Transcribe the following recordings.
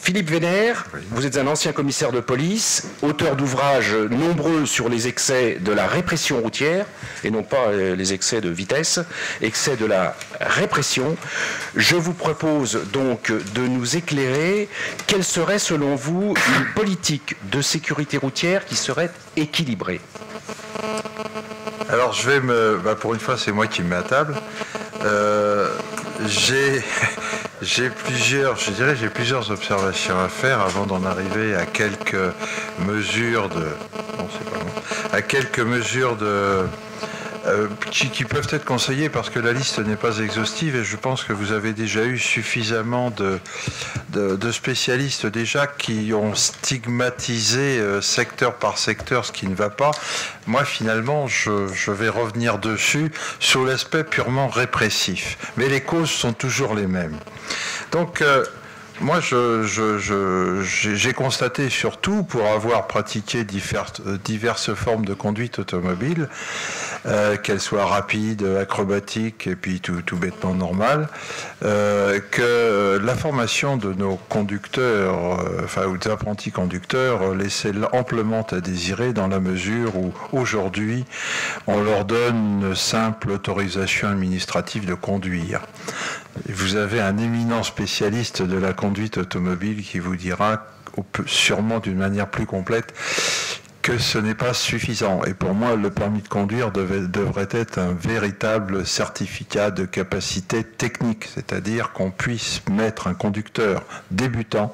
Philippe Vénère, vous êtes un ancien commissaire de police, auteur d'ouvrages nombreux sur les excès de la répression routière, et non pas les excès de vitesse, excès de la répression. Je vous propose donc de nous éclairer. Quelle serait selon vous une politique de sécurité routière qui serait équilibrée? Alors je vais pour une fois c'est moi qui me mets à table. J'ai plusieurs observations à faire avant d'en arriver à quelques mesures qui peuvent être conseillées, parce que la liste n'est pas exhaustive et je pense que vous avez déjà eu suffisamment de spécialistes déjà qui ont stigmatisé secteur par secteur ce qui ne va pas. Moi finalement je vais revenir dessus sur l'aspect purement répressif, mais les causes sont toujours les mêmes. Donc moi, j'ai constaté, surtout pour avoir pratiqué diverses formes de conduite automobile, qu'elles soient rapides, acrobatiques et puis tout bêtement normales, que la formation de nos conducteurs, ou des apprentis conducteurs, laissait amplement à désirer, dans la mesure où aujourd'hui on leur donne une simple autorisation administrative de conduire. Vous avez un éminent spécialiste de la conduite automobile qui vous dira, sûrement d'une manière plus complète, que ce n'est pas suffisant. Et pour moi, le permis de conduire devrait être un véritable certificat de capacité technique, c'est-à-dire qu'on puisse mettre un conducteur débutant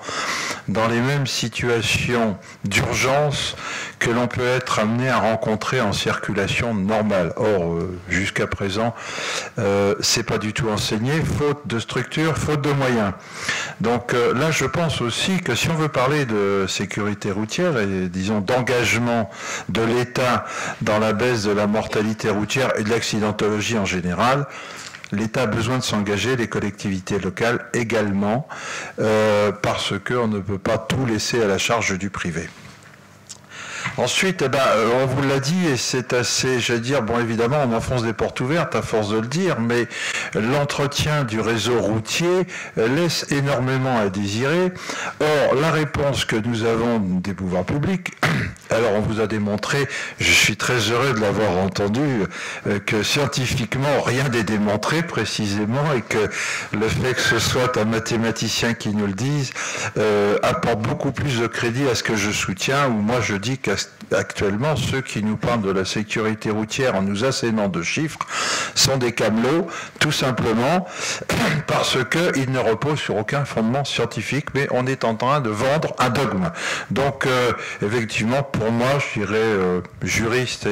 dans les mêmes situations d'urgence que l'on peut être amené à rencontrer en circulation normale. Or, jusqu'à présent, c'est pas du tout enseigné, faute de structure, faute de moyens. Donc là, je pense aussi que si on veut parler de sécurité routière et, disons, d'engagement de l'État dans la baisse de la mortalité routière et de l'accidentologie en général, l'État a besoin de s'engager, les collectivités locales également, parce qu'on ne peut pas tout laisser à la charge du privé. Ensuite, on vous l'a dit, et c'est assez, j'allais dire, bon évidemment on enfonce des portes ouvertes à force de le dire, mais l'entretien du réseau routier laisse énormément à désirer. Or, la réponse que nous avons des pouvoirs publics, alors on vous a démontré, je suis très heureux de l'avoir entendu, que scientifiquement rien n'est démontré précisément, et que le fait que ce soit un mathématicien qui nous le dise apporte beaucoup plus de crédit à ce que je soutiens, où moi je dis qu'actuellement ceux qui nous parlent de la sécurité routière en nous assénant de chiffres sont des camelots, tout simplement parce qu'ils ne reposent sur aucun fondement scientifique, mais on est en train de vendre un dogme. Donc effectivement, pour moi, je dirais juriste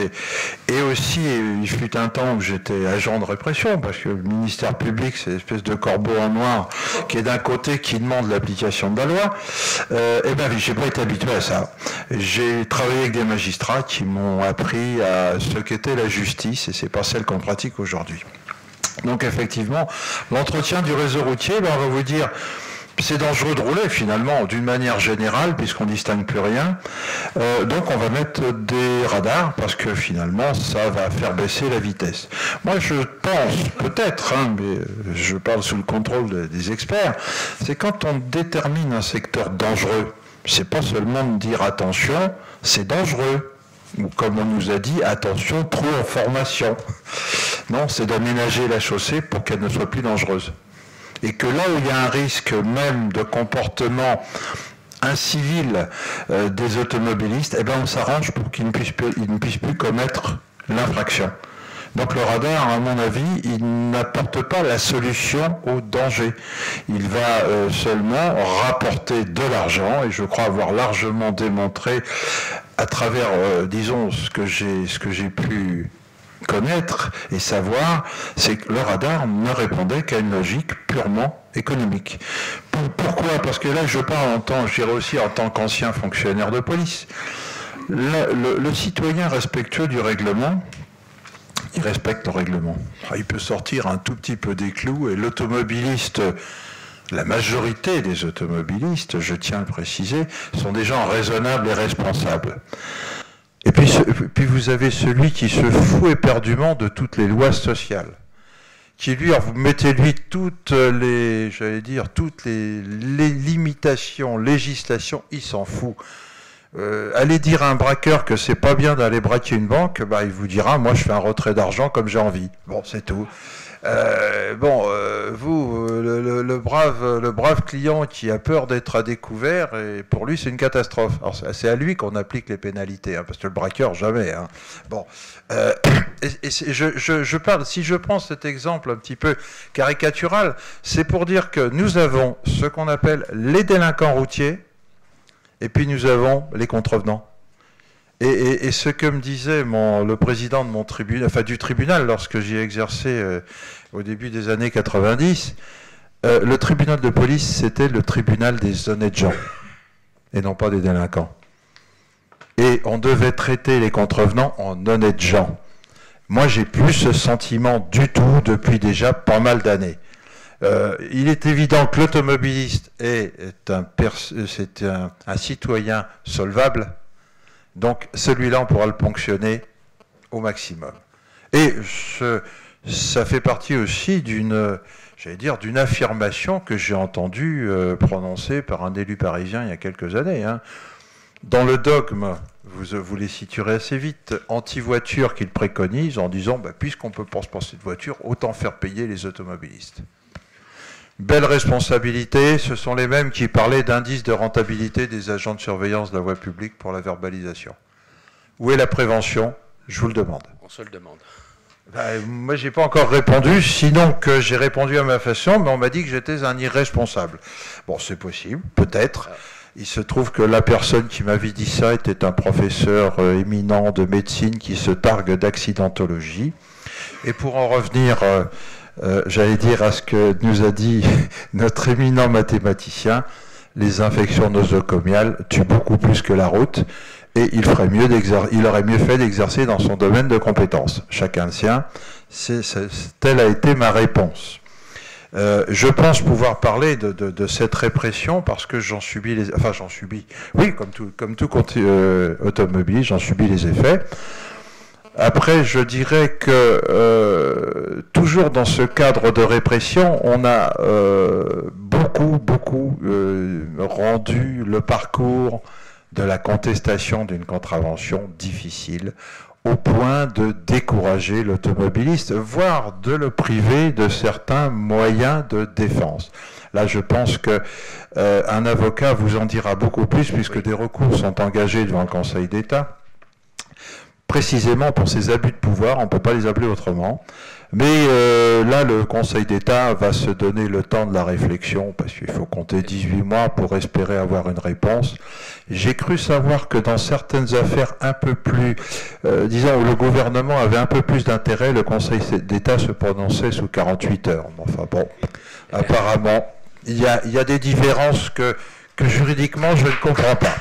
et aussi, il fut un temps où j'étais agent de répression, parce que le ministère public, c'est une espèce de corbeau en noir qui est d'un côté qui demande l'application de la loi. J'ai pas été habitué à ça. J'ai travaillé avec des magistrats qui m'ont appris à ce qu'était la justice, et c'est pas celle qu'on pratique aujourd'hui. Donc effectivement, l'entretien du réseau routier, on va vous dire, c'est dangereux de rouler finalement, d'une manière générale, puisqu'on ne distingue plus rien. Donc on va mettre des radars, parce que finalement, ça va faire baisser la vitesse. Moi je pense, peut-être, mais je parle sous le contrôle des experts, c'est quand on détermine un secteur dangereux, c'est pas seulement de dire attention, c'est dangereux. Ou comme on nous a dit, attention, trop en formation. Non, c'est d'aménager la chaussée pour qu'elle ne soit plus dangereuse. Et que là où il y a un risque même de comportement incivil des automobilistes, on s'arrange pour qu'ils ne puissent plus commettre l'infraction. Donc le radar, à mon avis, il n'apporte pas la solution au danger. Il va seulement rapporter de l'argent, et je crois avoir largement démontré à travers, disons, ce que j'ai pu connaître et savoir, c'est que le radar ne répondait qu'à une logique purement économique. Pourquoi? Parce que là, je parle je dirais aussi en tant qu'ancien fonctionnaire de police. Le citoyen respectueux du règlement, il respecte le règlement. Il peut sortir un tout petit peu des clous, et l'automobiliste, la majorité des automobilistes, je tiens à le préciser, sont des gens raisonnables et responsables. Et puis vous avez celui qui se fout éperdument de toutes les lois sociales, qui lui, vous mettez-lui toutes les, j'allais dire, toutes les limitations, législations, il s'en fout. Allez dire à un braqueur que c'est pas bien d'aller braquer une banque, bah, il vous dira, moi je fais un retrait d'argent comme j'ai envie. Bon, c'est tout. Vous, le brave client qui a peur d'être à découvert, et pour lui c'est une catastrophe. Alors c'est à lui qu'on applique les pénalités, hein, parce que le braqueur jamais. Hein. Bon, je parle. Si je prends cet exemple un petit peu caricatural, c'est pour dire que nous avons ce qu'on appelle les délinquants routiers, et puis nous avons les contrevenants. Et ce que me disait le président de mon tribunal, enfin du tribunal, lorsque j'y ai exercé au début des années 90, le tribunal de police, c'était le tribunal des honnêtes gens, et non pas des délinquants. Et on devait traiter les contrevenants en honnêtes gens. Moi, j'ai plus ce sentiment du tout depuis déjà pas mal d'années. Il est évident que l'automobiliste c'est un citoyen solvable. Donc celui-là, on pourra le ponctionner au maximum. Et ça fait partie aussi d'une affirmation que j'ai entendue prononcer par un élu parisien il y a quelques années. Hein. Dans le dogme, vous les situerez assez vite, anti-voiture qu'il préconise en disant bah, puisqu'on peut pas se passer de voiture, autant faire payer les automobilistes. Belle responsabilité, ce sont les mêmes qui parlaient d'indice de rentabilité des agents de surveillance de la voie publique pour la verbalisation. Où est la prévention? Je vous le demande. On se le demande. Moi, je n'ai pas encore répondu, sinon que j'ai répondu à ma façon, mais on m'a dit que j'étais un irresponsable. Bon, c'est possible, peut-être. Il se trouve que la personne qui m'avait dit ça était un professeur éminent de médecine qui se targue d'accidentologie. Et pour en revenir... j'allais dire à ce que nous a dit notre éminent mathématicien, les infections nosocomiales tuent beaucoup plus que la route et il aurait mieux fait d'exercer dans son domaine de compétences. Chacun le sien, telle a été ma réponse. Je pense pouvoir parler de cette répression parce que j'en subis les... Enfin, j'en subis... Oui, comme tout automobile, j'en subis les effets. Après, je dirais que toujours dans ce cadre de répression, on a beaucoup rendu le parcours de la contestation d'une contravention difficile, au point de décourager l'automobiliste, voire de le priver de certains moyens de défense. Là, je pense qu'un avocat vous en dira beaucoup plus, puisque des recours sont engagés devant le Conseil d'État. Précisément pour ces abus de pouvoir, on ne peut pas les appeler autrement. Mais là, le Conseil d'État va se donner le temps de la réflexion, parce qu'il faut compter 18 mois pour espérer avoir une réponse. J'ai cru savoir que dans certaines affaires un peu plus, disons, où le gouvernement avait un peu plus d'intérêt, le Conseil d'État se prononçait sous 48 heures. Enfin bon, apparemment, il y a des différences que juridiquement, je ne comprends pas.